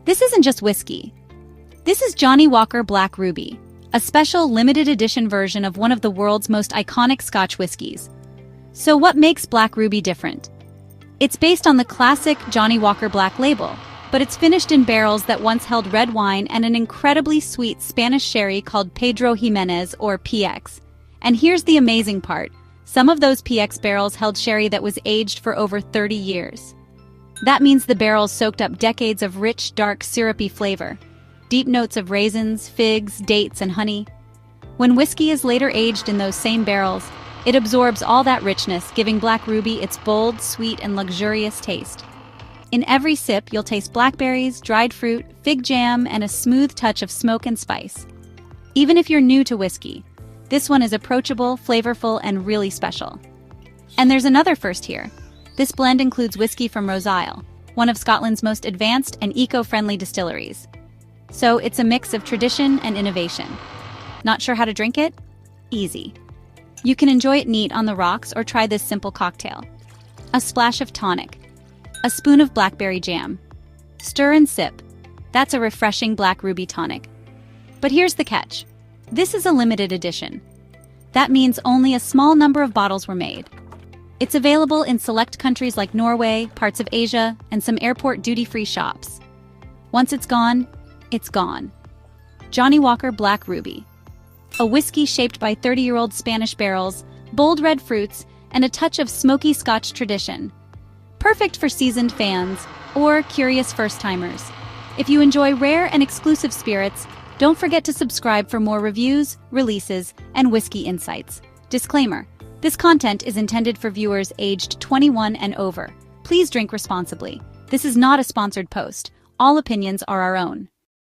This isn't just whiskey. This is Johnnie Walker Black Ruby, a special limited edition version of one of the world's most iconic Scotch whiskies. So what makes Black Ruby different? It's based on the classic Johnnie Walker Black label, but it's finished in barrels that once held red wine and an incredibly sweet Spanish sherry called Pedro Ximénez, or PX. And here's the amazing part. Some of those PX barrels held sherry that was aged for over 30 years. That means the barrels soaked up decades of rich, dark, syrupy flavor. Deep notes of raisins, figs, dates, and honey. When whiskey is later aged in those same barrels, it absorbs all that richness, giving Black Ruby its bold, sweet, and luxurious taste. In every sip, you'll taste blackberries, dried fruit, fig jam, and a smooth touch of smoke and spice. Even if you're new to whiskey, this one is approachable, flavorful, and really special. And there's another first here. This blend includes whiskey from Roseisle, one of Scotland's most advanced and eco-friendly distilleries. So it's a mix of tradition and innovation. Not sure how to drink it? Easy. You can enjoy it neat on the rocks or try this simple cocktail. A splash of tonic. A spoon of blackberry jam. Stir and sip. That's a refreshing Black Ruby Tonic. But here's the catch. This is a limited edition. That means only a small number of bottles were made. It's available in select countries like Norway, parts of Asia, and some airport duty-free shops. Once it's gone, it's gone. Johnnie Walker Black Ruby. A whiskey shaped by 30-year-old Spanish barrels, bold red fruits, and a touch of smoky Scotch tradition. Perfect for seasoned fans or curious first-timers. If you enjoy rare and exclusive spirits, don't forget to subscribe for more reviews, releases, and whiskey insights. Disclaimer: this content is intended for viewers aged 21 and over. Please drink responsibly. This is not a sponsored post. All opinions are our own.